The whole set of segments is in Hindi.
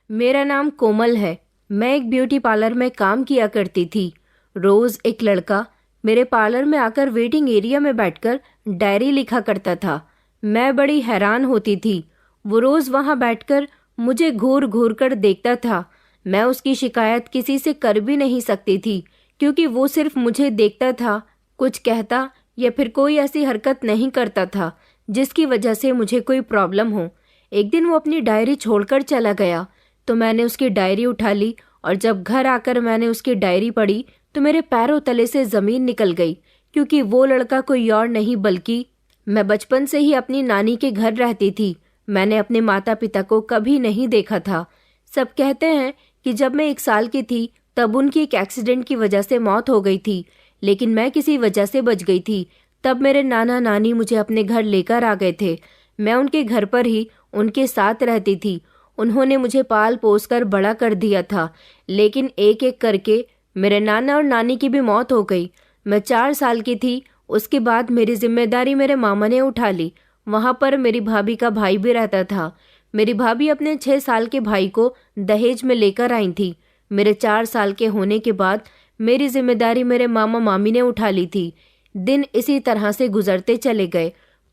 मेरा नाम कोमल है। मैं एक ब्यूटी पार्लर में काम किया करती थी। रोज एक लड़का मेरे पार्लर में आकर वेटिंग एरिया में बैठकर डायरी लिखा करता था। मैं बड़ी हैरान होती थी। वो रोज वहां बैठकर मुझे घूर घूर कर देखता था। मैं उसकी शिकायत किसी से कर भी नहीं सकती थी, क्योंकि वो सिर्फ मुझे देखता था, कुछ कहता या फिर कोई ऐसी हरकत नहीं करता था जिसकी वजह से मुझे कोई प्रॉब्लम हो। एक दिन वो अपनी डायरी छोड़कर चला गया, तो मैंने उसकी डायरी उठा ली और जब घर आकर मैंने उसकी डायरी पढ़ी तो मेरे पैरों तले से जमीन निकल गई, क्योंकि वो लड़का कोई और नहीं बल्कि मैं बचपन से ही अपनी नानी के घर रहती थी। मैंने अपने माता पिता को कभी नहीं देखा था। सब कहते हैं कि जब मैं 1 साल की थी तब उनकी एक एक्सीडेंट की वजह से मौत हो गई थी, लेकिन मैं किसी वजह से बच गई थी। तब मेरे नाना नानी मुझे अपने घर लेकर आ गए थे। मैं उनके घर पर ही उनके साथ रहती थी। उन्होंने मुझे पाल पोस कर बड़ा कर दिया था, लेकिन एक एक करके मेरे नाना और नानी की भी मौत हो गई। मैं 4 साल की थी। उसके बाद मेरी जिम्मेदारी मेरे मामा ने उठा ली। वहां पर मेरी भाभी का भाई भी रहता था। मेरी भाभी अपने 6 साल के भाई को दहेज में लेकर आई थी। मेरे 4 साल के होने के बाद मेरी जिम्मेदारी मेरे मामा मामी ने उठा ली थी। दिन इसी तरह से गुजरते चले गए।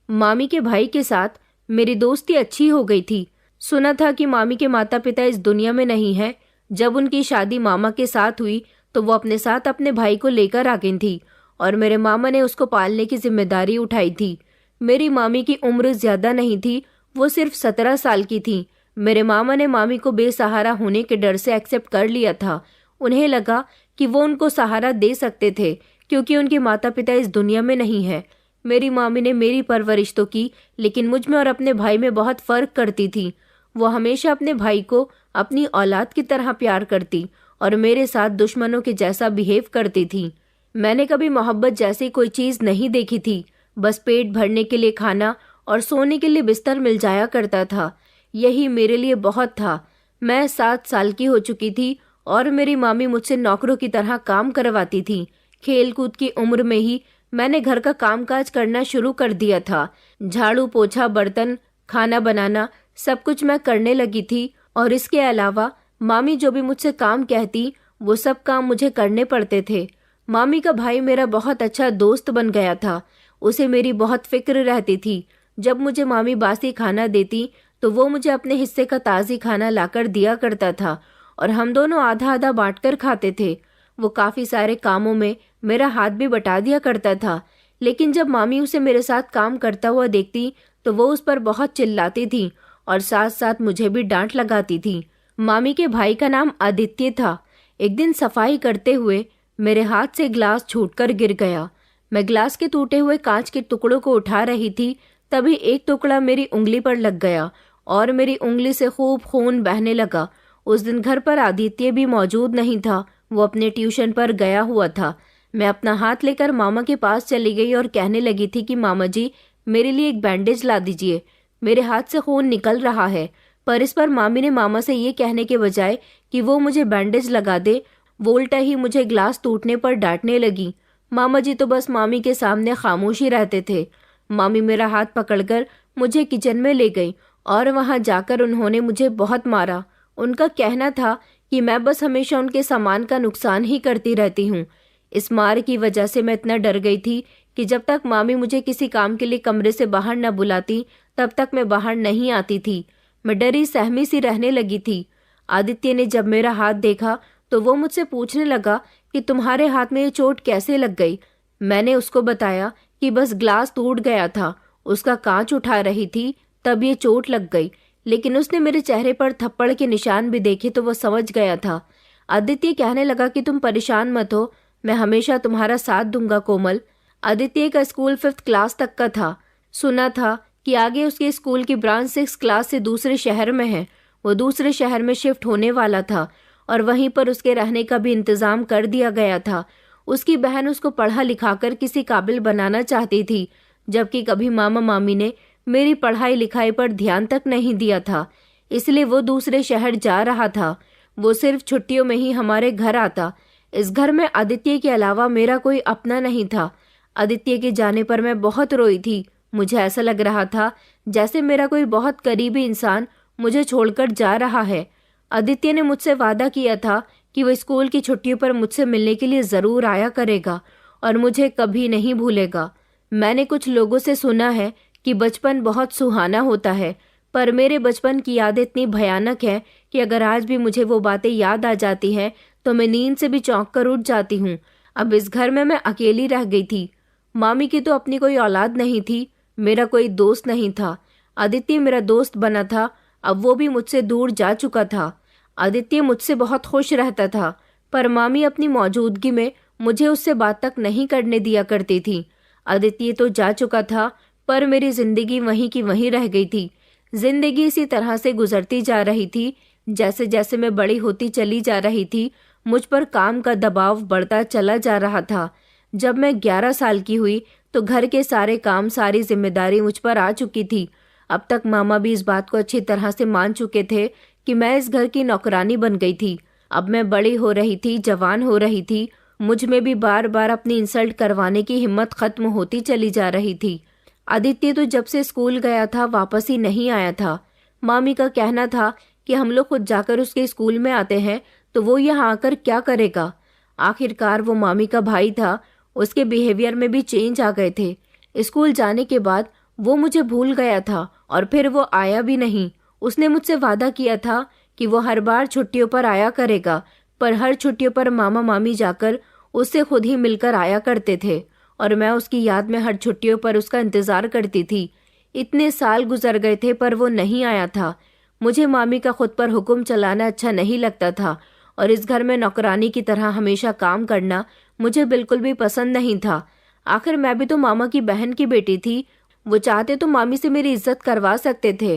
मामी के भाई के साथ मेरी दोस्ती अच्छी हो गई थी। सुना था कि मामी के माता पिता इस दुनिया में नहीं है। जब उनकी शादी मामा के साथ हुई तो वो अपने साथ अपने भाई को लेकर आ गई थी और मेरे मामा ने उसको पालने की जिम्मेदारी उठाई थी। मेरी मामी की उम्र ज्यादा नहीं थी, वो सिर्फ 17 साल की थी। मेरे मामा ने मामी को बेसहारा होने के डर से एक्सेप्ट कर लिया था। उन्हें लगा कि वो उनको सहारा दे सकते थे, क्योंकि उनके माता पिता इस दुनिया में नहीं है। मेरी मामी ने मेरी परवरिश तो की, लेकिन मुझ में और अपने भाई में बहुत फर्क करती थी। वो हमेशा अपने भाई को अपनी औलाद की तरह प्यार करती और मेरे साथ दुश्मनों के जैसा बिहेव करती थी। मैंने कभी मोहब्बत जैसी कोई चीज नहीं देखी थी। बस पेट भरने के लिए खाना और सोने के लिए बिस्तर मिल जाया करता था। यही मेरे लिए बहुत था। मैं 7 साल की हो चुकी थी और मेरी मामी मुझसे नौकरों की तरह काम करवाती थी। खेल कूद की उम्र में ही मैंने घर का कामकाज करना शुरू कर दिया था। झाड़ू पोछा बर्तन खाना बनाना सब कुछ मैं करने लगी थी, और इसके अलावा मामी जो भी मुझसे काम कहती वो सब काम मुझे करने पड़ते थे। मामी का भाई मेरा बहुत अच्छा दोस्त बन गया था। उसे मेरी बहुत फिक्र रहती थी। जब मुझे मामी बासी खाना देती तो वो मुझे अपने हिस्से का ताज़ी खाना लाकर दिया करता था और हम दोनों आधा आधा बांटकर खाते थे। वो काफ़ी सारे कामों में मेरा हाथ भी बटा दिया करता था, लेकिन जब मामी उसे मेरे साथ काम करता हुआ देखती तो वो उस पर बहुत चिल्लाती थी और साथ साथ मुझे भी डांट लगाती थी। मामी के भाई का नाम आदित्य था। एक दिन सफाई करते हुए मेरे हाथ से ग्लास छूटकर गिर गया। मैं ग्लास के टूटे हुए कांच के टुकड़ों को उठा रही थी, तभी एक टुकड़ा मेरी उंगली पर लग गया और मेरी उंगली से खूब खून बहने लगा। उस दिन घर पर आदित्य भी मौजूद नहीं था। वो अपने ट्यूशन पर गया हुआ था। मैं अपना हाथ लेकर मामा के पास चली गई और कहने लगी थी कि मामा जी, मेरे लिए एक बैंडेज ला दीजिए, मेरे हाथ से खून निकल रहा है। पर इस पर मामी ने मामा से ये कहने के बजाय कि वो मुझे बैंडेज लगा दे, वो उल्टा ही मुझे ग्लास टूटने पर डांटने लगी। मामा जी तो बस मामी के सामने खामोश ही रहते थे। मामी मेरा हाथ पकड़कर मुझे किचन में ले गई और वहां जाकर उन्होंने मुझे बहुत मारा। उनका कहना था कि मैं बस हमेशा उनके सामान का नुकसान ही करती रहती हूँ। इस मार की वजह से मैं इतना डर गई थी कि जब तक मामी मुझे किसी काम के लिए कमरे से बाहर न बुलाती तब तक मैं बाहर नहीं आती थी। मैं डरी सहमी सी रहने लगी थी। आदित्य ने जब मेरा हाथ देखा तो वो मुझसे पूछने लगा कि तुम्हारे हाथ में ये चोट कैसे लग गई। मैंने उसको बताया कि बस ग्लास टूट गया था, उसका कांच उठा रही थी, तब ये चोट लग गई। लेकिन उसने मेरे चेहरे पर थप्पड़ के निशान भी देखे तो वो समझ गया था। आदित्य कहने लगा कि तुम परेशान मत हो, मैं हमेशा तुम्हारा साथ दूंगा कोमल। आदित्य का स्कूल 5th क्लास तक का था। सुना था कि आगे उसके स्कूल की ब्रांच 6 क्लास से दूसरे शहर में है। वो दूसरे शहर में शिफ्ट होने वाला था और वहीं पर उसके रहने का भी इंतजाम कर दिया गया था। उसकी बहन उसको पढ़ा लिखाकर किसी काबिल बनाना चाहती थी, जबकि कभी मामा मामी ने मेरी पढ़ाई लिखाई पर ध्यान तक नहीं दिया था। इसलिए वो दूसरे शहर जा रहा था। वो सिर्फ छुट्टियों में ही हमारे घर आता। इस घर में आदित्य के अलावा मेरा कोई अपना नहीं था। आदित्य के जाने पर मैं बहुत रोई थी। मुझे ऐसा लग रहा था जैसे मेरा कोई बहुत करीबी इंसान मुझे छोड़कर जा रहा है। आदित्य ने मुझसे वादा किया था कि वो स्कूल की छुट्टियों पर मुझसे मिलने के लिए ज़रूर आया करेगा और मुझे कभी नहीं भूलेगा। मैंने कुछ लोगों से सुना है कि बचपन बहुत सुहाना होता है, पर मेरे बचपन की यादें इतनी भयानक है कि अगर आज भी मुझे वो बातें याद आ जाती हैं तो मैं नींद से भी चौंक कर उठ जाती हूँ। अब इस घर में मैं अकेली रह गई थी। मामी की तो अपनी कोई औलाद नहीं थी, मेरा कोई दोस्त नहीं था। आदित्य मेरा दोस्त बना था, अब वो भी मुझसे दूर जा चुका था। आदित्य मुझसे बहुत खुश रहता था, पर मामी अपनी मौजूदगी में मुझे उससे बात तक नहीं करने दिया करती थी। आदित्य तो जा चुका था, पर मेरी जिंदगी वहीं की वहीं रह गई थी। जिंदगी इसी तरह से गुजरती जा रही थी। जैसे जैसे मैं बड़ी होती चली जा रही थी, मुझ पर काम का दबाव बढ़ता चला जा रहा था। जब मैं 11 साल की हुई तो घर के सारे काम, सारी जिम्मेदारी मुझ पर आ चुकी थी। अब तक मामा भी इस बात को अच्छी तरह से मान चुके थे कि मैं इस घर की नौकरानी बन गई थी। अब मैं बड़ी हो रही थी, जवान हो रही थी। मुझ में भी बार बार अपनी इंसल्ट करवाने की हिम्मत खत्म होती चली जा रही थी। आदित्य तो जब से स्कूल गया था वापस ही नहीं आया था। मामी का कहना था कि हम लोग खुद जाकर उसके स्कूल में आते हैं तो वो यहाँ आकर क्या करेगा। आखिरकार वो मामी का भाई था, उसके बिहेवियर में भी चेंज आ गए थे। स्कूल जाने के बाद वो मुझे भूल गया था और फिर वो आया भी नहीं। उसने मुझसे वादा किया था कि वो हर बार छुट्टियों पर आया करेगा, पर हर छुट्टियों पर मामा मामी जाकर उससे खुद ही मिलकर आया करते थे और मैं उसकी याद में हर छुट्टियों पर उसका इंतजार करती थी। इतने साल गुजर गए थे पर वो नहीं आया था। मुझे मामी का खुद पर हुक्म चलाना अच्छा नहीं लगता था और इस घर में नौकरानी की तरह हमेशा काम करना मुझे बिल्कुल भी पसंद नहीं था। आखिर मैं भी तो मामा की बहन की बेटी थी। वो चाहते तो मामी से मेरी इज्जत करवा सकते थे,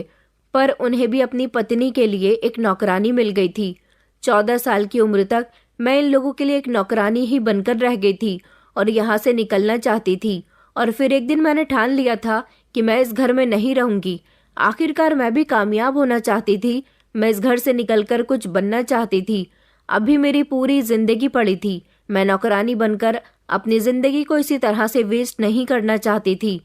पर उन्हें भी अपनी पत्नी के लिए एक नौकरानी मिल गई थी। 14 साल की उम्र तक मैं इन लोगों के लिए एक नौकरानी ही बनकर रह गई थी और यहाँ से निकलना चाहती थी। और फिर एक दिन मैंने ठान लिया था कि मैं इस घर में नहीं रहूंगी। आखिरकार मैं भी कामयाब होना चाहती थी। मैं इस घर से निकलकर कुछ बनना चाहती थी। अभी मेरी पूरी जिंदगी पड़ी थी। मैं नौकरानी बनकर अपनी जिंदगी को इसी तरह से वेस्ट नहीं करना चाहती थी।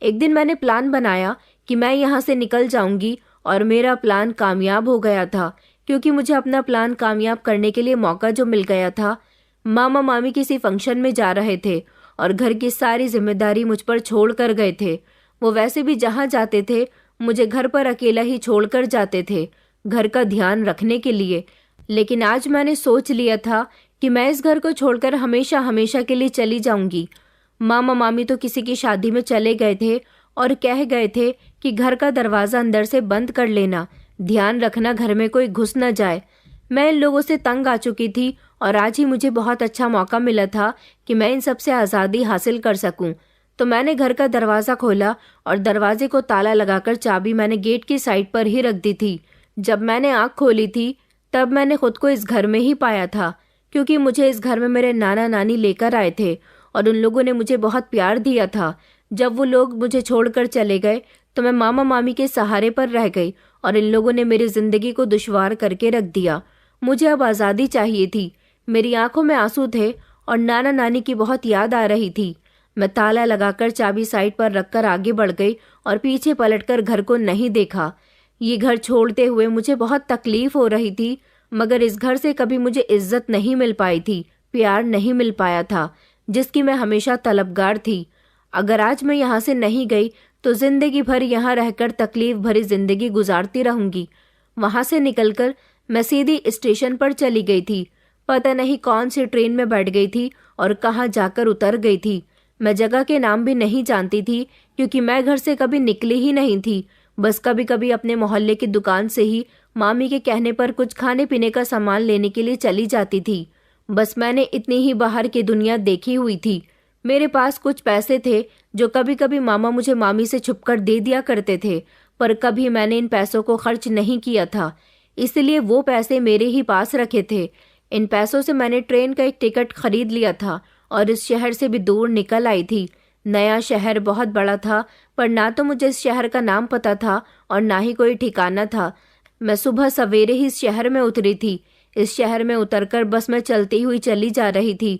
एक दिन मैंने प्लान बनाया कि मैं यहाँ से निकल जाऊंगी और मेरा प्लान कामयाब हो गया था, क्योंकि मुझे अपना प्लान कामयाब करने के लिए मौका जो मिल गया था। मामा मामी किसी फंक्शन में जा रहे थे और घर की सारी जिम्मेदारी मुझ पर छोड़ कर गए थे। वो वैसे भी जहाँ जाते थे मुझे घर पर अकेला ही छोड़ कर जाते थे, घर का ध्यान रखने के लिए। लेकिन आज मैंने सोच लिया था कि मैं इस घर को छोड़कर हमेशा हमेशा के लिए चली जाऊंगी। मामा मामी तो किसी की शादी में चले गए थे और कह गए थे कि घर का दरवाजा अंदर से बंद कर लेना, ध्यान रखना घर में कोई घुस न जाए। मैं इन लोगों से तंग आ चुकी थी और आज ही मुझे बहुत अच्छा मौका मिला था कि मैं इन सब से आज़ादी हासिल कर सकूं। तो मैंने घर का दरवाज़ा खोला और दरवाजे को ताला लगाकर चाबी मैंने गेट की साइड पर ही रख दी थी। जब मैंने आँख खोली थी तब मैंने खुद को इस घर में ही पाया था, क्योंकि मुझे इस घर में मेरे नाना नानी लेकर आए थे और उन लोगों ने मुझे बहुत प्यार दिया था। जब वो लोग मुझे छोड़कर चले गए तो मैं मामा मामी के सहारे पर रह गई और इन लोगों ने मेरी जिंदगी को दुश्वार करके रख दिया। मुझे अब आज़ादी चाहिए थी। मेरी आंखों में आंसू थे और नाना नानी की बहुत याद आ रही थी। मैं ताला लगाकर चाबी साइड पर रखकर आगे बढ़ गई और पीछे पलटकर घर को नहीं देखा। ये घर छोड़ते हुए मुझे बहुत तकलीफ हो रही थी, मगर इस घर से कभी मुझे इज्जत नहीं मिल पाई थी, प्यार नहीं मिल पाया था, जिसकी मैं हमेशा तलबगार थी। अगर आज मैं यहाँ से नहीं गई तो जिंदगी भर यहाँ रहकर तकलीफ भरी जिंदगी गुजारती रहूंगी। वहां से निकलकर मैं सीधी स्टेशन पर चली गई थी। पता नहीं कौन सी ट्रेन में बैठ गई थी और कहाँ जाकर उतर गई थी। मैं जगह के नाम भी नहीं जानती थी, क्योंकि मैं घर से कभी निकली ही नहीं थी। बस कभी कभी अपने मोहल्ले की दुकान से ही मामी के कहने पर कुछ खाने पीने का सामान लेने के लिए चली जाती थी। बस मैंने इतनी ही बाहर की दुनिया देखी हुई थी। मेरे पास कुछ पैसे थे जो कभी कभी मामा मुझे मामी से छुपकर दे दिया करते थे, पर कभी मैंने इन पैसों को खर्च नहीं किया था, इसलिए वो पैसे मेरे ही पास रखे थे। इन पैसों से मैंने ट्रेन का एक टिकट खरीद लिया था और इस शहर से भी दूर निकल आई थी। नया शहर बहुत बड़ा था, पर ना तो मुझे इस शहर का नाम पता था और ना ही कोई ठिकाना था। मैं सुबह सवेरे ही इस शहर में उतरी थी। इस शहर में उतरकर बस मैं चलती हुई चली जा रही थी।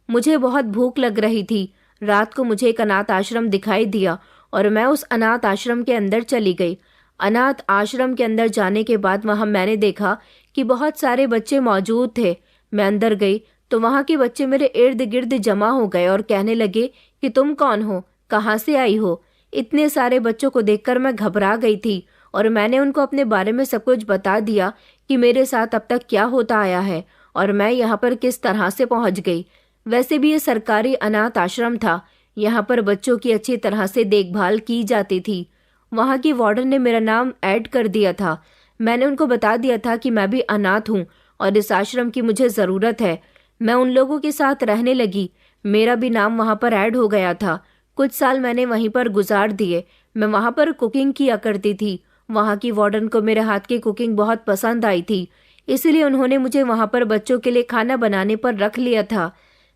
मुझे बहुत भूख लग रही थी। रात को मुझे एक अनाथ आश्रम दिखाई दिया और मैं उस अनाथ आश्रम के अंदर चली गई। अनाथ आश्रम के अंदर जाने के बाद वहां मैंने देखा कि बहुत सारे बच्चे मौजूद थे। मैं अंदर गई तो वहां के बच्चे मेरे इर्द गिर्द जमा हो गए और कहने लगे कि तुम कौन हो, कहाँ से आई हो। इतने सारे बच्चों को देखकर मैं घबरा गई थी और मैंने उनको अपने बारे में सब कुछ बता दिया कि मेरे साथ अब तक क्या होता आया है और मैं यहाँ पर किस तरह से पहुंच गई। वैसे भी ये सरकारी अनाथ आश्रम था, यहाँ पर बच्चों की अच्छी तरह से देखभाल की जाती थी। वहाँ की वार्डन ने मेरा नाम ऐड कर दिया था। मैंने उनको बता दिया था कि मैं भी अनाथ हूँ और इस आश्रम की मुझे ज़रूरत है। मैं उन लोगों के साथ रहने लगी। मेरा भी नाम वहाँ पर ऐड हो गया था। कुछ साल मैंने वहीं पर गुजार दिए। मैं वहाँ पर कुकिंग किया करती थी। वहाँ की वार्डन को मेरे हाथ की कुकिंग बहुत पसंद आई थी, इसलिए उन्होंने मुझे वहाँ पर बच्चों के लिए खाना बनाने पर रख लिया था।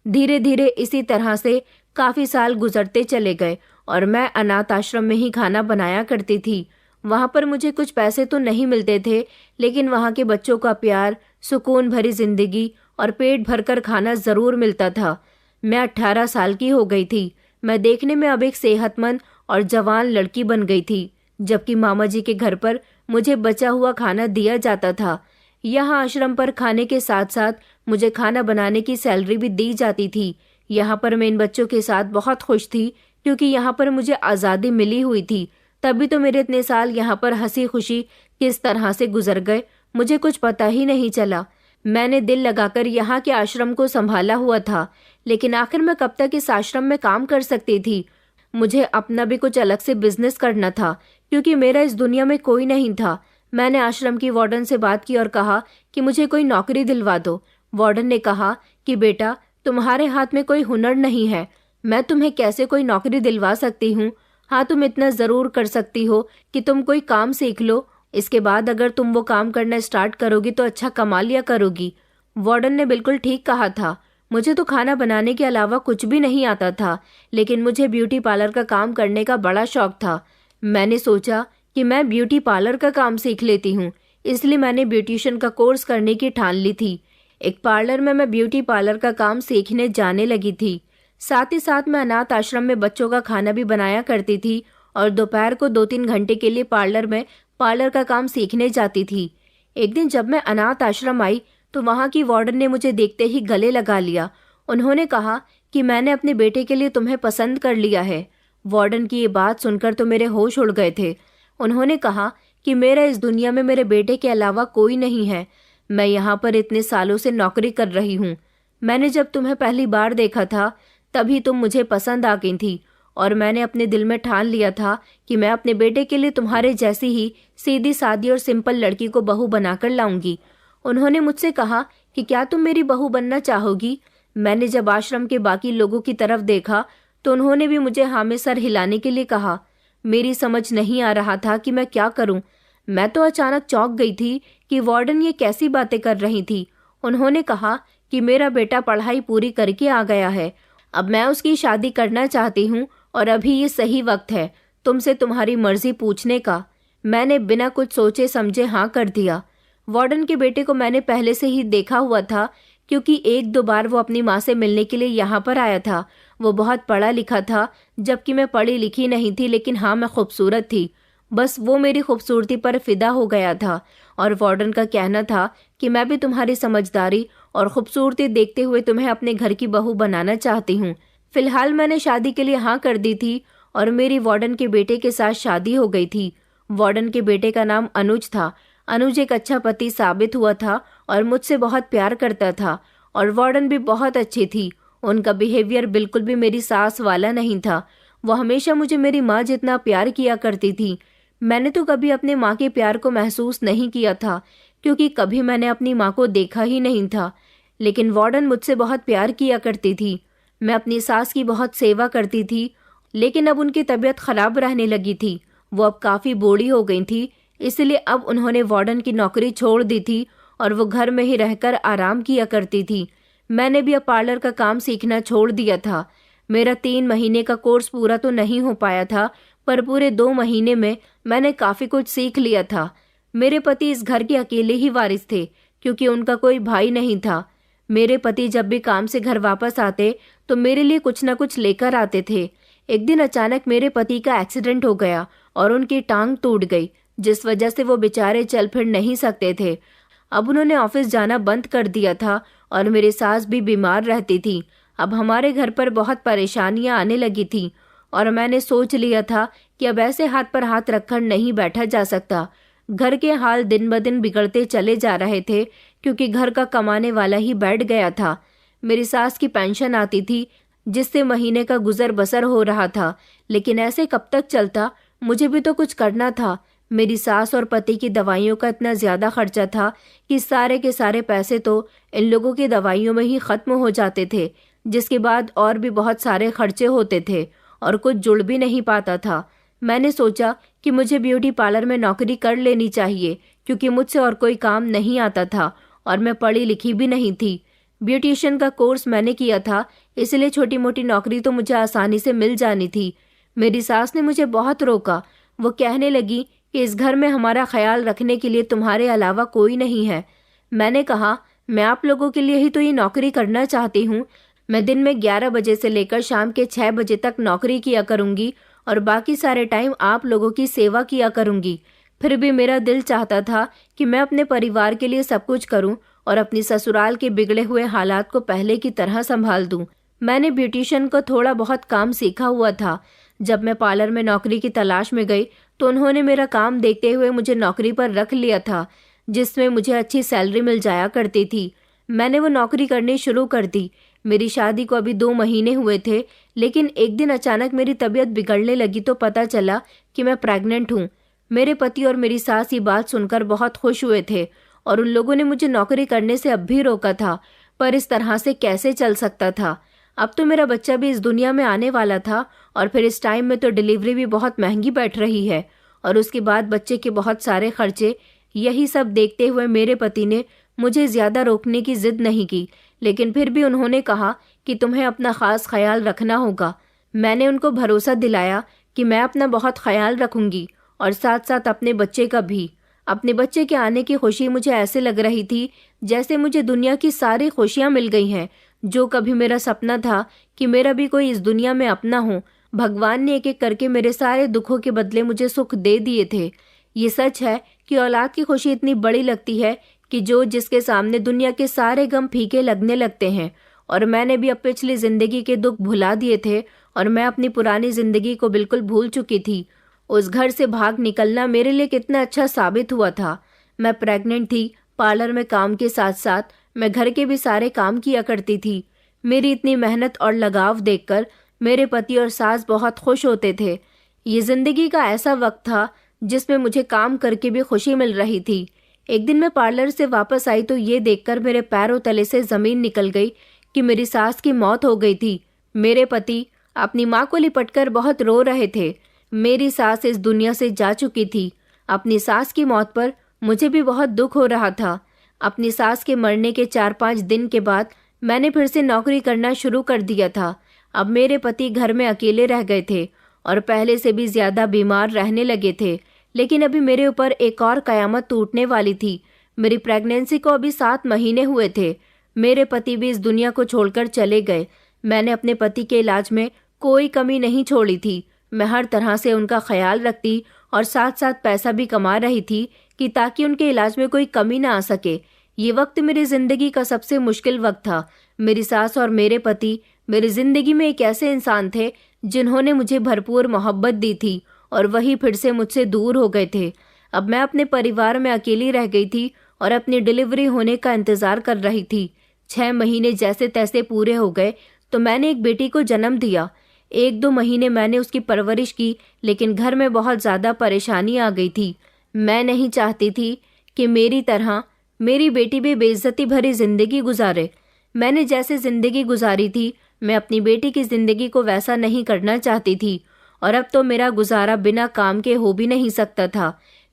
धीरे धीरे इसी तरह से काफ़ी साल गुजरते चले गए और मैं अनाथ आश्रम में ही खाना बनाया करती थी। वहाँ पर मुझे कुछ पैसे तो नहीं मिलते थे, लेकिन वहाँ के बच्चों का प्यार, सुकून भरी जिंदगी और पेट भरकर खाना ज़रूर मिलता था। मैं 18 साल की हो गई थी। मैं देखने में अब एक सेहतमंद और जवान लड़की बन गई थी, जबकि मामा जी के घर पर मुझे बचा हुआ खाना दिया जाता था। यहाँ आश्रम पर खाने के साथ साथ मुझे खाना बनाने की सैलरी भी दी जाती थी। यहाँ पर मैं इन बच्चों के साथ बहुत खुश थी, क्योंकि यहाँ पर मुझे आज़ादी मिली हुई थी। तभी तो मेरे इतने साल यहाँ पर हंसी खुशी किस तरह से गुजर गए, मुझे कुछ पता ही नहीं चला। मैंने दिल लगाकर यहाँ के आश्रम को संभाला हुआ था, लेकिन आखिर मैं कब तक इस आश्रम में काम कर सकती थी। मुझे अपना भी कुछ अलग से बिजनेस करना था, क्योंकि मेरा इस दुनिया में कोई नहीं था। मैंने आश्रम की वार्डन से बात की और कहा कि मुझे कोई नौकरी दिलवा दो। वार्डन ने कहा कि बेटा, तुम्हारे हाथ में कोई हुनर नहीं है, मैं तुम्हें कैसे कोई नौकरी दिलवा सकती हूँ। हाँ, तुम इतना ज़रूर कर सकती हो कि तुम कोई काम सीख लो। इसके बाद अगर तुम वो काम करना स्टार्ट करोगी तो अच्छा कमा लिया करोगी। वार्डन ने बिल्कुल ठीक कहा था। मुझे तो खाना बनाने के अलावा कुछ भी नहीं आता था, लेकिन मुझे ब्यूटी पार्लर का काम करने का बड़ा शौक था। मैंने सोचा कि मैं ब्यूटी पार्लर का काम सीख लेती हूँ, इसलिए मैंने ब्यूटिशियन का कोर्स करने की ठान ली थी। एक पार्लर में मैं ब्यूटी पार्लर का काम सीखने जाने लगी थी। साथ ही साथ मैं अनाथ आश्रम में बच्चों का खाना भी बनाया करती थी और दोपहर को 2-3 घंटे के लिए पार्लर में पार्लर का काम सीखने जाती थी। एक दिन जब मैं अनाथ आश्रम आई तो वहाँ की वार्डन ने मुझे देखते ही गले लगा लिया। उन्होंने कहा कि मैंने अपने बेटे के लिए तुम्हें पसंद कर लिया है। वार्डन की ये बात सुनकर तो मेरे होश उड़ गए थे। उन्होंने कहा कि मेरा इस दुनिया में मेरे बेटे के अलावा कोई नहीं है। मैं यहाँ पर इतने सालों से नौकरी कर रही हूँ। मैंने जब तुम्हें पहली बार देखा था तभी तुम मुझे पसंद आ गई थी और मैंने अपने दिल में ठान लिया था कि मैं अपने बेटे के लिए तुम्हारे जैसी ही सीधी सादी और सिंपल लड़की को बहू बनाकर लाऊंगी। उन्होंने मुझसे कहा कि क्या तुम मेरी बहू बनना चाहोगी। मैंने जब आश्रम के बाकी लोगों की तरफ देखा तो उन्होंने भी मुझे हाँ में सर हिलाने के लिए कहा। मेरी समझ नहीं आ रहा था कि मैं क्या करूं। मैं तो अचानक चौंक गई थी कि वार्डन ये कैसी बातें कर रही थी। उन्होंने कहा कि मेरा बेटा पढ़ाई पूरी करके आ गया है, अब मैं उसकी शादी करना चाहती हूँ और अभी ये सही वक्त है तुमसे तुम्हारी मर्जी पूछने का। मैंने बिना कुछ सोचे समझे हाँ कर दिया। वार्डन के बेटे को मैंने पहले से ही देखा हुआ था, क्योंकि 1-2 बार वो अपनी माँ से मिलने के लिए यहाँ पर आया था। वो बहुत पढ़ा लिखा था, जबकि मैं पढ़ी लिखी नहीं थी, लेकिन हाँ मैं खूबसूरत थी। बस वो मेरी खूबसूरती पर फिदा हो गया था और वार्डन का कहना था कि मैं भी तुम्हारी समझदारी और खूबसूरती देखते हुए तुम्हें अपने घर की बहू बनाना चाहती हूँ। फिलहाल मैंने शादी के लिए हाँ कर दी थी और मेरी वार्डन के बेटे के साथ शादी हो गई थी। वार्डन के बेटे का नाम अनुज था। अनुज एक अच्छा पति साबित हुआ था और मुझसे बहुत प्यार करता था और वार्डन भी बहुत अच्छी थी। उनका बिहेवियर बिल्कुल भी मेरी सास वाला नहीं था। वो हमेशा मुझे मेरी माँ जितना प्यार किया करती थी। मैंने तो कभी अपने माँ के प्यार को महसूस नहीं किया था, क्योंकि कभी मैंने अपनी माँ को देखा ही नहीं था। लेकिन वार्डन मुझसे बहुत प्यार किया करती थी। मैं अपनी सास की बहुत सेवा करती थी, लेकिन अब उनकी तबीयत खराब रहने लगी थी। वो अब काफ़ी बूढ़ी हो गई थी, इसलिए अब उन्होंने वार्डन की नौकरी छोड़ दी थी और वो घर में ही रहकर आराम किया करती थी। मैंने भी अब पार्लर का काम सीखना छोड़ दिया था। मेरा 3 महीने का कोर्स पूरा तो नहीं हो पाया था, पर पूरे 2 महीने में मैंने काफ़ी कुछ सीख लिया था। मेरे पति इस घर के अकेले ही वारिस थे, क्योंकि उनका कोई भाई नहीं था। मेरे पति जब भी काम से घर वापस आते तो मेरे लिए कुछ न कुछ लेकर आते थे। एक दिन अचानक मेरे पति का एक्सीडेंट हो गया और उनकी टांग टूट गई। जिस वजह से वो बेचारे चल फिर नहीं सकते थे। अब उन्होंने ऑफिस जाना बंद कर दिया था और मेरी सास भी बीमार रहती थी। अब हमारे घर पर बहुत परेशानियां आने लगी थी और मैंने सोच लिया था कि अब ऐसे हाथ पर हाथ रखकर नहीं बैठा जा सकता। घर के हाल दिन ब दिन बिगड़ते चले जा रहे थे क्योंकि घर का कमाने वाला ही बैठ गया था। मेरी सास की पेंशन आती थी जिससे महीने का गुजर बसर हो रहा था, लेकिन ऐसे कब तक चलता? मुझे भी तो कुछ करना था। मेरी सास और पति की दवाइयों का इतना ज्यादा खर्चा था कि सारे के सारे पैसे तो इन लोगों की दवाइयों में ही खत्म हो जाते थे, जिसके बाद और भी बहुत सारे खर्चे होते थे और कुछ जुड़ भी नहीं पाता था। मैंने सोचा कि मुझे ब्यूटी पार्लर में नौकरी कर लेनी चाहिए क्योंकि मुझसे और कोई काम नहीं आता था और मैं पढ़ी लिखी भी नहीं थी। ब्यूटिशियन का कोर्स मैंने किया था, इसलिए छोटी मोटी नौकरी तो मुझे आसानी से मिल जानी थी। मेरी सास ने मुझे बहुत रोका। वो कहने लगी कि इस घर में हमारा ख्याल रखने के लिए तुम्हारे अलावा कोई नहीं है। मैंने कहा, मैं आप लोगों के लिए ही तो ये नौकरी करना चाहती हूँ। मैं दिन में 11 बजे से लेकर शाम के 6 बजे तक नौकरी किया करूँगी और बाकी सारे टाइम आप लोगों की सेवा किया करूँगी। फिर भी मेरा दिल चाहता था कि मैं अपने परिवार के लिए सब कुछ करूँ और अपनी ससुराल के बिगड़े हुए हालात को पहले की तरह संभाल दूँ। मैंने ब्यूटिशियन को थोड़ा बहुत काम सीखा हुआ था। जब मैं पार्लर में नौकरी की तलाश में गई तो उन्होंने मेरा काम देखते हुए मुझे नौकरी पर रख लिया था, जिसमें मुझे अच्छी सैलरी मिल जाया करती थी। मैंने वो नौकरी करनी शुरू कर दी। मेरी शादी को अभी 2 महीने हुए थे, लेकिन एक दिन अचानक मेरी तबीयत बिगड़ने लगी तो पता चला कि मैं प्रेग्नेंट हूँ। मेरे पति और मेरी सास ये बात सुनकर बहुत खुश हुए थे और उन लोगों ने मुझे नौकरी करने से अब भी रोका था, पर इस तरह से कैसे चल सकता था? अब तो मेरा बच्चा भी इस दुनिया में आने वाला था और फिर इस टाइम में तो डिलीवरी भी बहुत महंगी बैठ रही है और उसके बाद बच्चे के बहुत सारे खर्चे। यही सब देखते हुए मेरे पति ने मुझे ज्यादा रोकने की जिद नहीं की, लेकिन फिर भी उन्होंने कहा कि तुम्हें अपना खास ख्याल रखना होगा। मैंने उनको भरोसा दिलाया कि मैं अपना बहुत ख्याल रखूंगी और साथ साथ अपने बच्चे का भी। अपने बच्चे के आने की खुशी मुझे ऐसे लग रही थी जैसे मुझे दुनिया की सारी खुशियां मिल गई हैं। जो कभी मेरा सपना था कि मेरा भी कोई इस दुनिया में अपना हो, भगवान ने एक एक करके मेरे सारे दुखों के बदले मुझे सुख दे दिए थे। ये सच है कि औलाद की खुशी इतनी बड़ी लगती है कि जो जिसके सामने दुनिया के सारे गम फीके लगने लगते हैं। और मैंने भी अब पिछली जिंदगी के दुख भुला दिए थे और मैं अपनी पुरानी जिंदगी को बिल्कुल भूल चुकी थी। उस घर से भाग निकलना मेरे लिए कितना अच्छा साबित हुआ था। मैं प्रेग्नेंट थी, पार्लर में काम के साथ साथ मैं घर के भी सारे काम किया करती थी। मेरी इतनी मेहनत और लगाव देखकर मेरे पति और सास बहुत खुश होते थे। ये जिंदगी का ऐसा वक्त था जिसमें मुझे काम करके भी खुशी मिल रही थी। एक दिन मैं पार्लर से वापस आई तो ये देखकर मेरे पैरों तले से जमीन निकल गई कि मेरी सास की मौत हो गई थी। मेरे पति अपनी माँ को लिपटकर बहुत रो रहे थे। मेरी सास इस दुनिया से जा चुकी थी। अपनी सास की मौत पर मुझे भी बहुत दुख हो रहा था। अपनी सास के मरने के 4-5 दिन के बाद मैंने फिर से नौकरी करना शुरू कर दिया था। अब मेरे पति घर में अकेले रह गए थे और पहले से भी ज्यादा बीमार रहने लगे थे। लेकिन अभी मेरे ऊपर एक और कयामत टूटने वाली थी। मेरी प्रेगनेंसी को अभी 7 महीने हुए थे। मेरे पति भी इस दुनिया को छोड़कर चले गए। मैंने अपने पति के इलाज में कोई कमी नहीं छोड़ी थी। मैं हर तरह से उनका ख्याल रखती और साथ साथ पैसा भी कमा रही थी कि ताकि उनके इलाज में कोई कमी ना आ सके। ये वक्त मेरी जिंदगी का सबसे मुश्किल वक्त था। मेरी सास और मेरे पति मेरी जिंदगी में एक ऐसे इंसान थे जिन्होंने मुझे भरपूर मोहब्बत दी थी और वही फिर से मुझसे दूर हो गए थे। अब मैं अपने परिवार में अकेली रह गई थी और अपनी डिलीवरी होने का इंतजार कर रही थी। 6 महीने जैसे तैसे पूरे हो गए तो मैंने एक बेटी को जन्म दिया। 1-2 महीने मैंने उसकी परवरिश की, लेकिन घर में बहुत ज्यादा परेशानी आ गई थी। मैं नहीं चाहती थी कि मेरी तरह मेरी बेटी भी बेइज्जती भरी जिंदगी गुजारे। मैंने जैसे जिंदगी गुजारी थी मैं अपनी बेटी की जिंदगी को वैसा नहीं करना चाहती थी। और अब तो मेरा गुजारा बिना काम के हो भी नहीं सकता था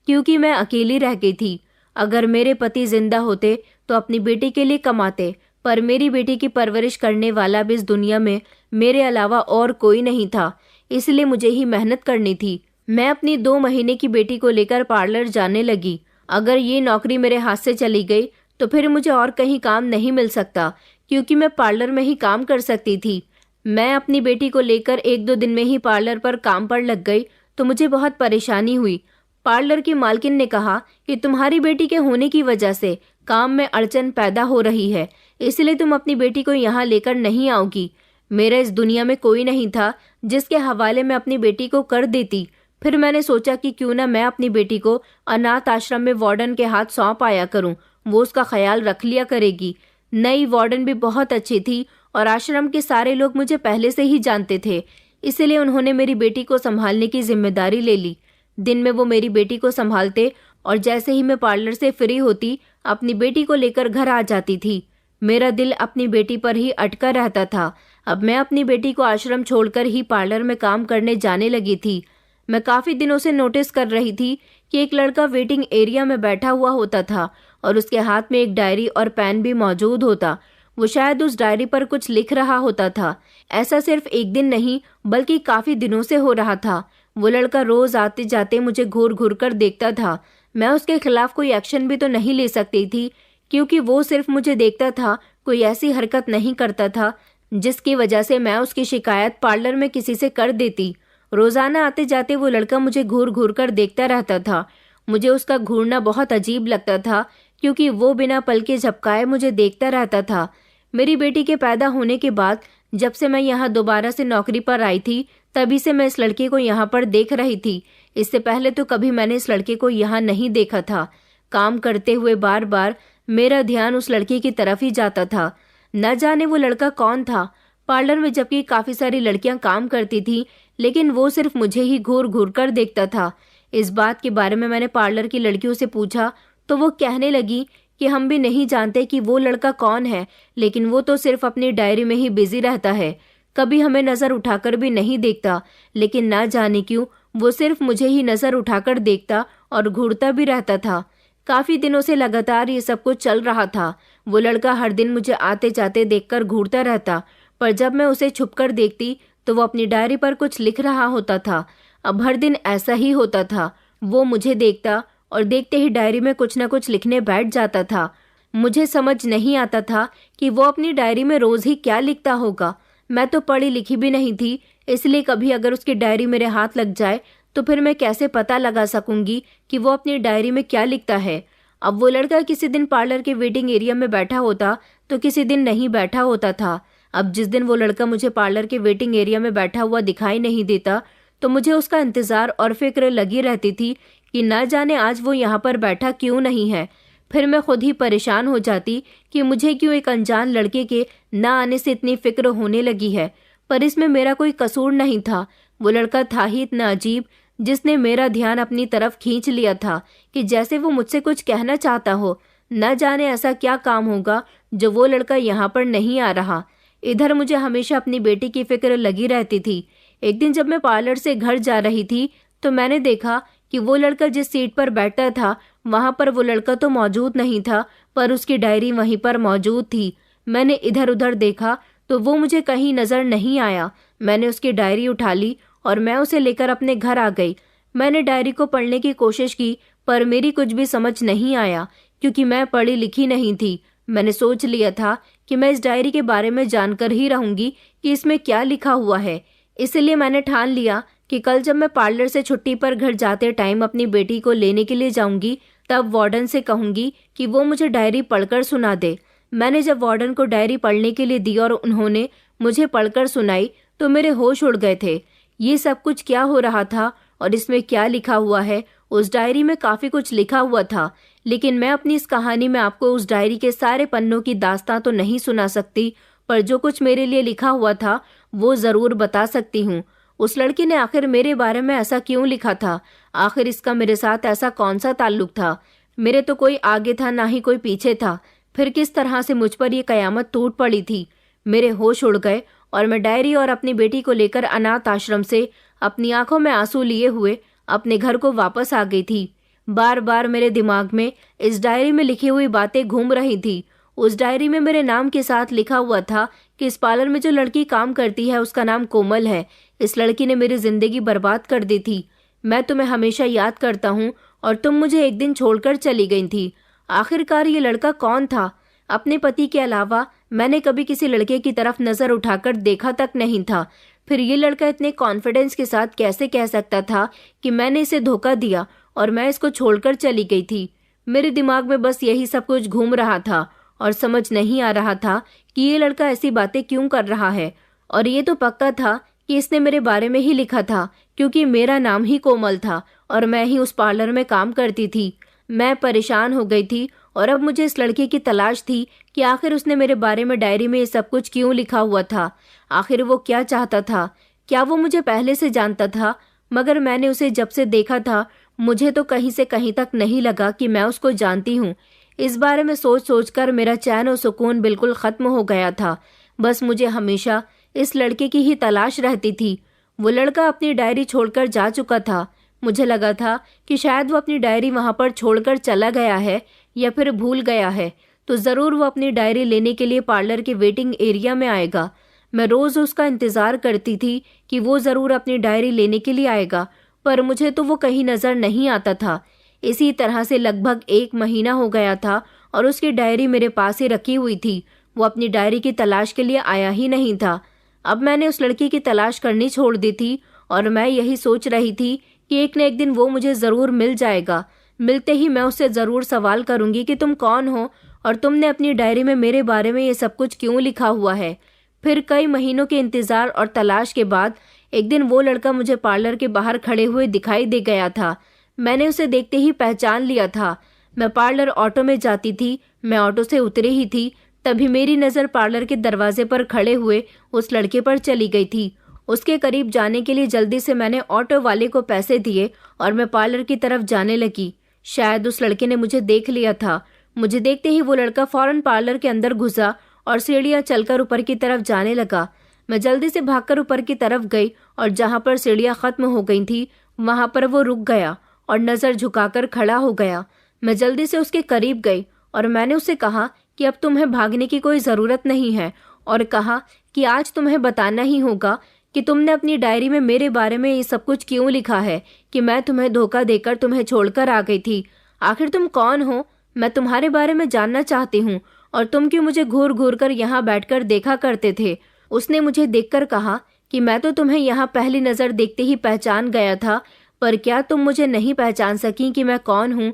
क्योंकि मैं अकेली रह गई थी। अगर मेरे पति जिंदा होते तो अपनी बेटी के लिए कमाते, पर मेरी बेटी की परवरिश करने वाला भी इस दुनिया में मेरे अलावा और कोई नहीं था, इसलिए मुझे ही मेहनत करनी थी। मैं अपनी 2 महीने की बेटी को लेकर पार्लर जाने लगी। अगर ये नौकरी मेरे हाथ से चली गई तो फिर मुझे और कहीं काम नहीं मिल सकता क्योंकि मैं पार्लर में ही काम कर सकती थी। मैं अपनी बेटी को लेकर 1-2 दिन में ही पार्लर पर काम पर लग गई तो मुझे बहुत परेशानी हुई। पार्लर की मालकिन ने कहा कि तुम्हारी बेटी के होने की वजह से काम में अड़चन पैदा हो रही है, इसलिए तुम अपनी बेटी को यहाँ लेकर नहीं आओगी। मेरा इस दुनिया में कोई नहीं था जिसके हवाले मैं अपनी बेटी को कर देती। फिर मैंने सोचा कि क्यों ना मैं अपनी बेटी को अनाथ आश्रम में वार्डन के हाथ सौंप आया करूं, वो उसका ख्याल रख लिया करेगी। नई वार्डन भी बहुत अच्छी थी और आश्रम के सारे लोग मुझे पहले से ही जानते थे, इसलिए उन्होंने मेरी बेटी को संभालने की जिम्मेदारी ले ली। दिन में वो मेरी बेटी को संभालते और जैसे ही मैं पार्लर से फ्री होती अपनी बेटी को लेकर घर आ जाती थी। मेरा दिल अपनी बेटी पर ही अटका रहता था। अब मैं अपनी बेटी को आश्रम छोड़कर ही पार्लर में काम करने जाने लगी थी। मैं काफी दिनों से नोटिस कर रही थी कि एक लड़का वेटिंग एरिया में बैठा हुआ होता था और उसके हाथ में एक डायरी और पेन भी मौजूद होता। वो शायद उस डायरी पर कुछ लिख रहा होता था। ऐसा सिर्फ एक दिन नहीं बल्कि काफी दिनों से हो रहा था। वो लड़का रोज आते जाते मुझे घूर घूर कर देखता था। मैं उसके खिलाफ कोई एक्शन भी तो नहीं ले सकती थी, क्योंकि वो सिर्फ मुझे देखता था, कोई ऐसी हरकत नहीं करता था जिसकी वजह से मैं उसकी शिकायत पार्लर में किसी से कर देती। रोजाना आते जाते वो लड़का मुझे घूर घूर कर देखता रहता था। मुझे उसका घूरना बहुत अजीब लगता था, क्योंकि वो बिना पल के झपकाए मुझे देखता रहता था। मेरी बेटी के पैदा होने के बाद जब से मैं यहाँ दोबारा से नौकरी पर आई थी, तभी से मैं इस लड़के को यहाँ पर देख रही थी। इससे पहले तो कभी मैंने इस लड़के को यहाँ नहीं देखा था। काम करते हुए बार बार मेरा ध्यान उस लड़के की तरफ ही जाता था। न जाने वो लड़का कौन था। पार्लर में जबकि काफी सारी लड़कियां काम करती थी, लेकिन वो सिर्फ मुझे ही घूर घूर कर देखता था। इस बात के बारे में मैंने पार्लर की लड़कियों से पूछा तो वो कहने लगी कि हम भी नहीं जानते कि वो लड़का कौन है, लेकिन वो तो सिर्फ अपनी डायरी में ही बिजी रहता है, कभी हमें नजर उठाकर भी नहीं देखता। लेकिन ना जाने क्यों वो सिर्फ मुझे ही नजर उठाकर देखता और घूरता भी रहता था। काफी दिनों से लगातार ये सब कुछ चल रहा था। वो लड़का हर दिन मुझे आते जाते देखकर घूरता रहता, पर जब मैं उसे छुपकर देखती तो वो अपनी डायरी पर कुछ लिख रहा होता था। अब हर दिन ऐसा ही होता था। वो मुझे देखता और देखते ही डायरी में कुछ न कुछ लिखने बैठ जाता था। मुझे समझ नहीं आता था कि वो अपनी डायरी में रोज ही क्या लिखता होगा। मैं तो पढ़ी लिखी भी नहीं थी, इसलिए कभी अगर उसकी डायरी मेरे हाथ लग जाए तो फिर मैं कैसे पता लगा सकूंगी कि वो अपनी डायरी में क्या लिखता है। अब वो लड़का किसी दिन पार्लर के वेटिंग एरिया में बैठा होता तो किसी दिन नहीं बैठा होता था। अब जिस दिन वो लड़का मुझे पार्लर के वेटिंग एरिया में बैठा हुआ दिखाई नहीं देता तो मुझे उसका इंतजार और फिक्र लगी रहती थी कि न जाने आज वो यहाँ पर बैठा क्यों नहीं है। फिर मैं खुद ही परेशान हो जाती कि मुझे क्यों एक अनजान लड़के के न आने से इतनी फिक्र होने लगी है। पर इसमें मेरा कोई कसूर नहीं था। वो लड़का था ही इतना अजीब जिसने मेरा ध्यान अपनी तरफ खींच लिया था कि जैसे वो मुझसे कुछ कहना चाहता हो। न जाने ऐसा क्या काम होगा जो वो लड़का यहाँ पर नहीं आ रहा। इधर मुझे हमेशा अपनी बेटी की फिक्र लगी रहती थी। एक दिन जब मैं पार्लर से घर जा रही थी तो मैंने देखा कि वो लड़का जिस सीट पर बैठा था वहां पर वो लड़का तो मौजूद नहीं था, पर उसकी डायरी वहीं पर मौजूद थी। मैंने इधर उधर देखा तो वो मुझे कहीं नजर नहीं आया। मैंने उसकी डायरी उठा ली और मैं उसे लेकर अपने घर आ गई। मैंने डायरी को पढ़ने की कोशिश की, पर मेरी कुछ भी समझ नहीं आया, क्योंकि मैं पढ़ी लिखी नहीं थी। मैंने सोच लिया था कि मैं इस डायरी के बारे में जानकर ही रहूंगी कि इसमें क्या लिखा हुआ है। इसलिए मैंने ठान लिया कि कल जब मैं पार्लर से छुट्टी पर घर जाते टाइम अपनी बेटी को लेने के लिए जाऊंगी तब वार्डन से कहूंगी कि वो मुझे डायरी पढ़कर सुना दे। मैंने जब वार्डन को डायरी पढ़ने के लिए दी और उन्होंने मुझे पढ़कर सुनाई तो मेरे होश उड़ गए थे। ये सब कुछ क्या हो रहा था और इसमें क्या लिखा हुआ है? उस डायरी में काफी कुछ लिखा हुआ था, लेकिन मैं अपनी इस कहानी में आपको उस डायरी के सारे पन्नों की दास्तां तो नहीं सुना सकती, पर जो कुछ मेरे लिए लिखा हुआ था वो जरूर बता सकती हूँ। उस लड़की ने आखिर मेरे बारे में ऐसा क्यों लिखा था? आखिर इसका मेरे साथ ऐसा कौन सा ताल्लुक था? मेरे तो कोई आगे था ना ही कोई पीछे था। फिर किस तरह से मुझ पर यह कयामत टूट पड़ी थी? मेरे होश उड़ गए और मैं डायरी और अपनी बेटी को लेकर अनाथ आश्रम से अपनी आंखों में आंसू लिए हुए अपने घर को वापस आ गई थी। बार बार मेरे दिमाग में इस डायरी में लिखी हुई बातें घूम रही थी। उस डायरी में मेरे नाम के साथ लिखा हुआ था कि इस पार्लर में जो लड़की काम करती है उसका नाम कोमल है। इस लड़की ने मेरी जिंदगी बर्बाद कर दी थी। मैं तुम्हें हमेशा याद करता हूँ और तुम मुझे एक दिन छोड़कर चली गई थी। आखिरकार ये लड़का कौन था? अपने पति के अलावा मैंने कभी किसी लड़के की तरफ नजर उठाकर देखा तक नहीं था। फिर ये लड़का इतने कॉन्फिडेंस के साथ कैसे कह सकता था कि मैंने इसे धोखा दिया और मैं इसको छोड़कर चली गई थी। मेरे दिमाग में बस यही सब कुछ घूम रहा था और समझ नहीं आ रहा था कि ये लड़का ऐसी बातें क्यों कर रहा है। और ये तो पक्का था कि इसने मेरे बारे में ही लिखा था, क्योंकि मेरा नाम ही कोमल था और मैं ही उस पार्लर में काम करती थी। मैं परेशान हो गई थी और अब मुझे इस लड़के की तलाश थी कि आखिर उसने मेरे बारे में डायरी में ये सब कुछ क्यों लिखा हुआ था। आखिर वो क्या चाहता था? क्या वो मुझे पहले से जानता था? मगर मैंने उसे जब से देखा था मुझे तो कहीं से कहीं तक नहीं लगा कि मैं उसको जानती हूँ। इस बारे में सोच सोच कर मेरा चैन और सुकून बिल्कुल खत्म हो गया था। बस मुझे हमेशा इस लड़के की ही तलाश रहती थी। वो लड़का अपनी डायरी छोड़कर जा चुका था। मुझे लगा था कि शायद वो अपनी डायरी वहां पर छोड़कर चला गया है या फिर भूल गया है, तो ज़रूर वो अपनी डायरी लेने के लिए पार्लर के वेटिंग एरिया में आएगा। मैं रोज़ उसका इंतज़ार करती थी कि वो ज़रूर अपनी डायरी लेने के लिए आएगा, पर मुझे तो वो कहीं नज़र नहीं आता था। इसी तरह से लगभग 1 महीना हो गया था और उसकी डायरी मेरे पास ही रखी हुई थी। वो अपनी डायरी की तलाश के लिए आया ही नहीं था। अब मैंने उस लड़की की तलाश करनी छोड़ दी थी और मैं यही सोच रही थी कि एक न एक दिन वो मुझे ज़रूर मिल जाएगा। मिलते ही मैं उससे ज़रूर सवाल करूंगी कि तुम कौन हो और तुमने अपनी डायरी में मेरे बारे में ये सब कुछ क्यों लिखा हुआ है। फिर कई महीनों के इंतज़ार और तलाश के बाद एक दिन वो लड़का मुझे पार्लर के बाहर खड़े हुए दिखाई दे गया था। मैंने उसे देखते ही पहचान लिया था। मैं पार्लर ऑटो में जाती थी। मैं ऑटो से उतरी ही थी, तभी मेरी नज़र पार्लर के दरवाजे पर खड़े हुए उस लड़के पर चली गई थी। उसके करीब जाने के लिए जल्दी से मैंने ऑटो वाले को पैसे दिए और मैं पार्लर की तरफ जाने लगी। शायद उस लड़के ने मुझे देख लिया था। मुझे देखते ही वो लड़का फौरन पार्लर के अंदर घुसा और सीढ़ियां चलकर ऊपर की तरफ जाने लगा। मैं जल्दी से भागकर ऊपर की तरफ गई और जहां पर सीढ़ियां खत्म हो गई थी वहां पर वो रुक गया और नज़र झुकाकर खड़ा हो गया। मैं जल्दी से उसके करीब गई और मैंने उससे कहा कि अब तुम्हें भागने की कोई ज़रूरत नहीं है, और कहा कि आज तुम्हें बताना ही होगा कि तुमने अपनी डायरी में मेरे बारे में ये सब कुछ क्यों लिखा है, कि मैं तुम्हें धोखा देकर तुम्हें छोड़कर आ गई थी। आखिर तुम कौन हो? मैं तुम्हारे बारे में जानना चाहती हूँ, और तुम क्यों मुझे घूर घूर कर यहाँ बैठकर देखा करते थे। उसने मुझे देखकर कहा कि मैं तो तुम्हें यहाँ पहली नज़र देखते ही पहचान गया था, पर क्या तुम मुझे नहीं पहचान सकी कि मैं कौन हूँ?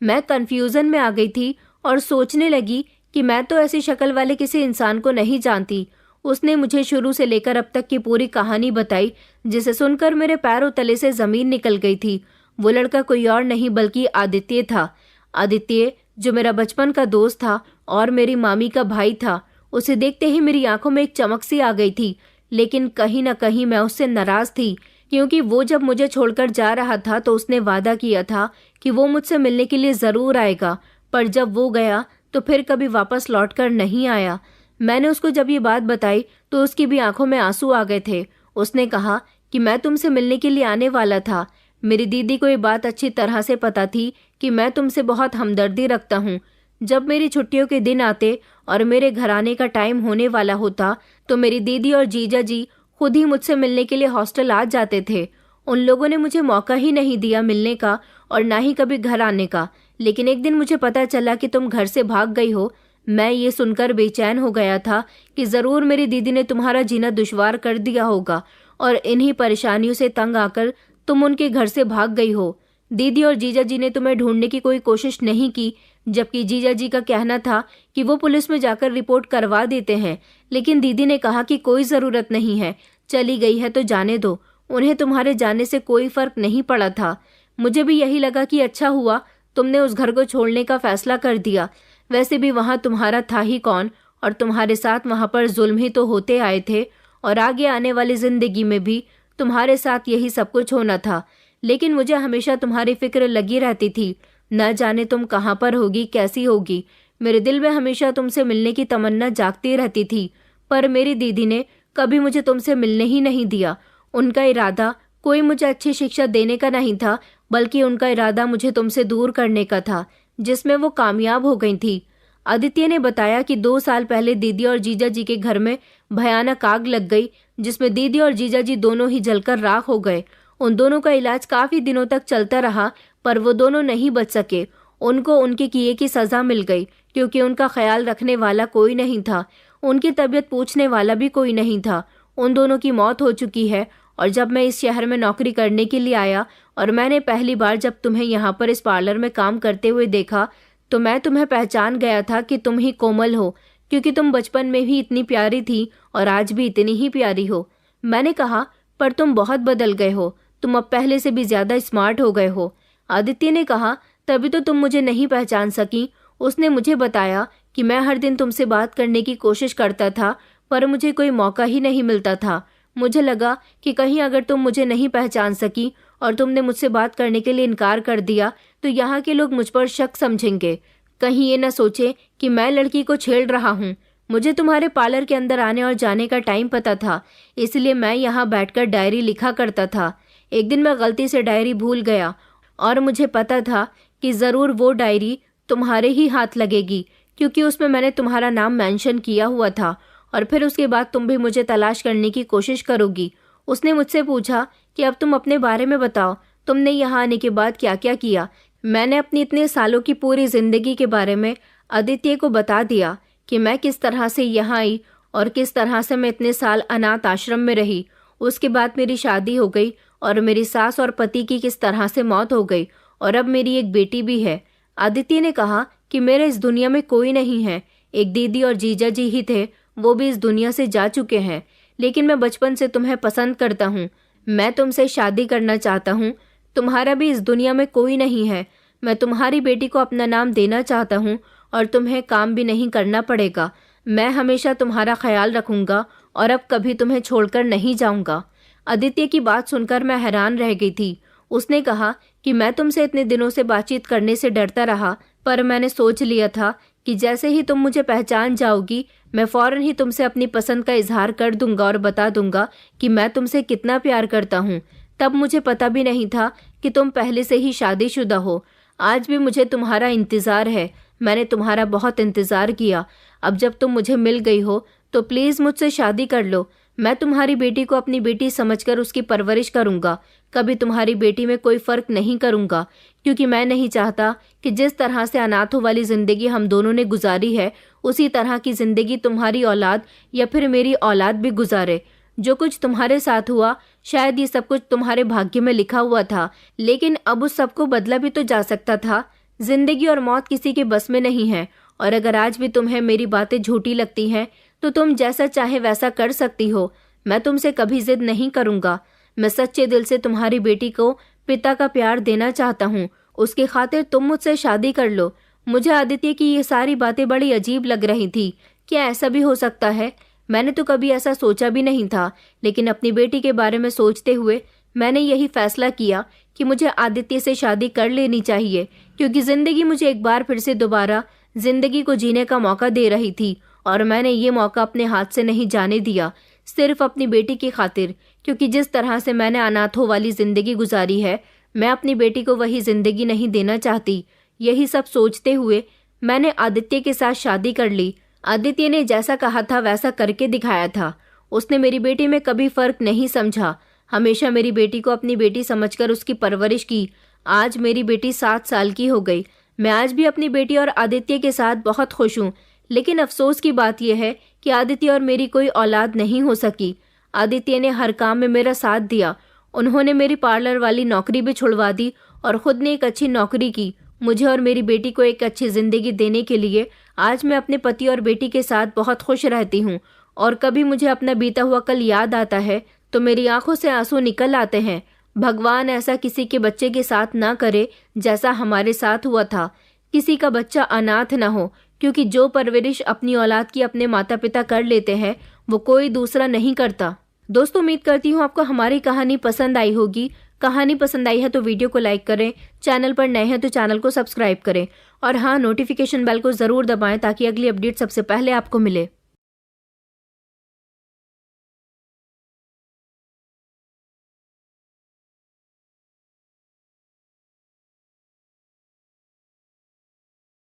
मैं कन्फ्यूज़न में आ गई थी और सोचने लगी कि मैं तो ऐसी शक्ल वाले किसी इंसान को नहीं जानती। उसने मुझे शुरू से लेकर अब तक की पूरी कहानी बताई, जिसे सुनकर मेरे पैरों तले से ज़मीन निकल गई थी। वो लड़का कोई और नहीं बल्कि आदित्य था। आदित्य, जो मेरा बचपन का दोस्त था और मेरी मामी का भाई था। उसे देखते ही मेरी आंखों में एक चमक सी आ गई थी, लेकिन कहीं न कहीं मैं उससे नाराज़ थी, क्योंकि वो जब मुझे छोड़कर जा रहा था तो उसने वादा किया था कि वो मुझसे मिलने के लिए ज़रूर आएगा, पर जब वो गया तो फिर कभी वापस लौटकर नहीं आया। मैंने उसको जब ये बात बताई तो उसकी भी आंखों में आंसू आ गए थे। उसने कहा कि मैं तुमसे मिलने के लिए आने वाला था। मेरी दीदी को ये बात अच्छी तरह से पता थी कि मैं तुमसे बहुत हमदर्दी रखता हूँ। जब मेरी छुट्टियों के दिन आते और मेरे घर आने का टाइम होने वाला होता तो मेरी दीदी और जीजा जी खुद ही मुझसे मिलने के लिए हॉस्टल आ जाते थे। उन लोगों ने मुझे मौका ही नहीं दिया मिलने का और ना ही कभी घर आने का। लेकिन एक दिन मुझे पता चला कि तुम घर से भाग गई हो। मैं ये सुनकर बेचैन हो गया था कि ज़रूर मेरी दीदी ने तुम्हारा जीना दुश्वार कर दिया होगा और इन्हीं परेशानियों से तंग आकर तुम उनके घर से भाग गई हो। दीदी और जीजा जी ने तुम्हें ढूंढने की कोई कोशिश नहीं की, जबकि जीजा जी का कहना था कि वो पुलिस में जाकर रिपोर्ट करवा देते हैं। लेकिन दीदी ने कहा कि कोई ज़रूरत नहीं है, चली गई है तो जाने दो। उन्हें तुम्हारे जाने से कोई फ़र्क नहीं पड़ा था। मुझे भी यही लगा कि अच्छा हुआ तुमने उस घर को छोड़ने का फैसला कर दिया। वैसे भी वहाँ तुम्हारा था ही कौन, और तुम्हारे साथ वहाँ पर जुल्म ही तो होते आए थे, और आगे आने वाली ज़िंदगी में भी तुम्हारे साथ यही सब कुछ होना था। लेकिन मुझे हमेशा तुम्हारी फिक्र लगी रहती थी। न जाने तुम कहाँ पर होगी, कैसी होगी। मेरे दिल में हमेशा तुमसे मिलने की तमन्ना जागती रहती थी, पर मेरी दीदी ने कभी मुझे तुमसे मिलने ही नहीं दिया। उनका इरादा कोई मुझे अच्छी शिक्षा देने का नहीं था, बल्कि उनका इरादा मुझे तुमसे दूर करने का था, जिसमें वो कामयाब हो गई थी। आदित्य ने बताया कि 2 साल पहले दीदी और जीजा जी के घर में भयानक आग लग गई, जिसमें दीदी और जीजा जी दोनों ही जलकर राख हो गए। उन दोनों का इलाज काफी दिनों तक चलता रहा, पर वो दोनों नहीं बच सके। उनको उनके किए की सजा मिल गई, क्योंकि उनका ख्याल रखने वाला कोई नहीं था, उनकी तबीयत पूछने वाला भी कोई नहीं था। उन दोनों की मौत हो चुकी है और जब मैं इस शहर में नौकरी करने के लिए आया और मैंने पहली बार जब तुम्हें यहाँ पर इस पार्लर में काम करते हुए देखा तो मैं तुम्हें पहचान गया था कि तुम ही कोमल हो, क्योंकि तुम बचपन में भी इतनी प्यारी थी और आज भी इतनी ही प्यारी हो। मैंने कहा, पर तुम बहुत बदल गए हो, तुम अब पहले से भी ज्यादा स्मार्ट हो गए हो। आदित्य ने कहा, तभी तो तुम मुझे नहीं पहचान सकी। उसने मुझे बताया कि मैं हर दिन तुमसे बात करने की कोशिश करता था, पर मुझे कोई मौका ही नहीं मिलता था। मुझे लगा कि कहीं अगर तुम मुझे नहीं पहचान सकी और तुमने मुझसे बात करने के लिए इनकार कर दिया तो यहाँ के लोग मुझ पर शक समझेंगे, कहीं ये न सोचे कि मैं लड़की को छेड़ रहा हूँ। मुझे तुम्हारे पार्लर के अंदर आने और जाने का टाइम पता था, इसलिए मैं यहाँ बैठकर डायरी लिखा करता था। एक दिन मैं गलती से डायरी भूल गया और मुझे पता था कि ज़रूर वो डायरी तुम्हारे ही हाथ लगेगी, क्योंकि उसमें मैंने तुम्हारा नाम मेंशन किया हुआ था और फिर उसके बाद तुम भी मुझे तलाश करने की कोशिश करोगी। उसने मुझसे पूछा कि अब तुम अपने बारे में बताओ, तुमने यहाँ आने के बाद क्या क्या किया। मैंने अपनी इतने सालों की पूरी जिंदगी के बारे में आदित्य को बता दिया कि मैं किस तरह से यहाँ आई और किस तरह से मैं इतने साल अनाथ आश्रम में रही। उसके बाद मेरी शादी हो गई और मेरी सास और पति की किस तरह से मौत हो गई और अब मेरी एक बेटी भी है। आदित्य ने कहा कि मेरे इस दुनिया में कोई नहीं है, एक दीदी और जीजा जी ही थे, वो भी इस दुनिया से जा चुके हैं। लेकिन मैं बचपन से तुम्हें पसंद करता हूँ, मैं तुमसे शादी करना चाहता हूँ। तुम्हारा भी इस दुनिया में कोई नहीं है। मैं तुम्हारी बेटी को अपना नाम देना चाहता हूँ और तुम्हें काम भी नहीं करना पड़ेगा। मैं हमेशा तुम्हारा ख्याल रखूंगा और अब कभी तुम्हें छोड़कर नहीं जाऊंगा। आदित्य की बात सुनकर मैं हैरान रह गई थी। उसने कहा कि मैं तुमसे इतने दिनों से बातचीत करने से डरता रहा, पर मैंने सोच लिया था कि जैसे ही तुम मुझे पहचान जाओगी मैं फौरन ही तुमसे अपनी पसंद का इजहार कर दूंगा और बता दूंगा कि मैं तुमसे कितना प्यार करता हूँ। तब मुझे पता भी नहीं था कि तुम पहले से ही शादीशुदा हो। आज भी मुझे तुम्हारा इंतज़ार है, मैंने तुम्हारा बहुत इंतज़ार किया। अब जब तुम मुझे मिल गई हो तो प्लीज़ मुझसे शादी कर लो। मैं तुम्हारी बेटी को अपनी बेटी समझकर उसकी परवरिश करूंगा, कभी तुम्हारी बेटी में कोई फ़र्क नहीं करूंगा, क्योंकि मैं नहीं चाहता कि जिस तरह से अनाथों वाली ज़िंदगी हम दोनों ने गुजारी है उसी तरह की ज़िंदगी तुम्हारी औलाद या फिर मेरी औलाद भी गुजारे। जो कुछ तुम्हारे साथ हुआ शायद ये सब कुछ तुम्हारे भाग्य में लिखा हुआ था, लेकिन अब उस सब को बदला भी तो जा सकता था। जिंदगी और मौत किसी के बस में नहीं है, और अगर आज भी तुम्हें मेरी बातें झूठी लगती हैं तो तुम जैसा चाहे वैसा कर सकती हो। मैं तुमसे कभी जिद नहीं करूंगा। मैं सच्चे दिल से तुम्हारी बेटी को पिता का प्यार देना चाहता हूँ, उसके खातिर तुम मुझसे शादी कर लो। मुझे आदित्य की ये सारी बातें बड़ी अजीब लग रही थी। क्या ऐसा भी हो सकता है? मैंने तो कभी ऐसा सोचा भी नहीं था, लेकिन अपनी बेटी के बारे में सोचते हुए मैंने यही फैसला किया कि मुझे आदित्य से शादी कर लेनी चाहिए, क्योंकि जिंदगी मुझे एक बार फिर से दोबारा जिंदगी को जीने का मौका दे रही थी और मैंने ये मौका अपने हाथ से नहीं जाने दिया, सिर्फ अपनी बेटी की खातिर। क्योंकि जिस तरह से मैंने अनाथों वाली जिंदगी गुजारी है, मैं अपनी बेटी को वही जिंदगी नहीं देना चाहती। यही सब सोचते हुए मैंने आदित्य के साथ शादी कर ली। आदित्य ने जैसा कहा था वैसा करके दिखाया था। उसने मेरी बेटी में कभी फर्क नहीं समझा, हमेशा मेरी बेटी को अपनी बेटी समझकर उसकी परवरिश की। आज मेरी बेटी 7 साल की हो गई। मैं आज भी अपनी बेटी और आदित्य के साथ बहुत खुश हूँ, लेकिन अफसोस की बात यह है कि आदित्य और मेरी कोई औलाद नहीं हो सकी। आदित्य ने हर काम में मेरा साथ दिया। उन्होंने मेरी पार्लर वाली नौकरी भी छुड़वा दी और खुद ने एक अच्छी नौकरी की। मुझे और मेरी बेटी को एक अच्छी जिंदगी देने के लिए आज मैं अपने पति और बेटी के साथ बहुत खुश रहती हूँ, और कभी मुझे अपना बीता हुआ कल याद आता है तो मेरी आंखों से आंसू निकल आते हैं। भगवान ऐसा किसी के बच्चे के साथ ना करे जैसा हमारे साथ हुआ था। किसी का बच्चा अनाथ ना हो, क्योंकि जो परवरिश अपनी औलाद की अपने माता पिता कर लेते हैं वो कोई दूसरा नहीं करता। दोस्तों, उम्मीद करती हूँ आपको हमारी कहानी पसंद आई होगी। कहानी पसंद आई है तो वीडियो को लाइक करें, चैनल पर नए हैं तो चैनल को सब्सक्राइब करें, और हाँ, नोटिफिकेशन बेल को ज़रूर दबाएं ताकि अगली अपडेट सबसे पहले आपको मिले।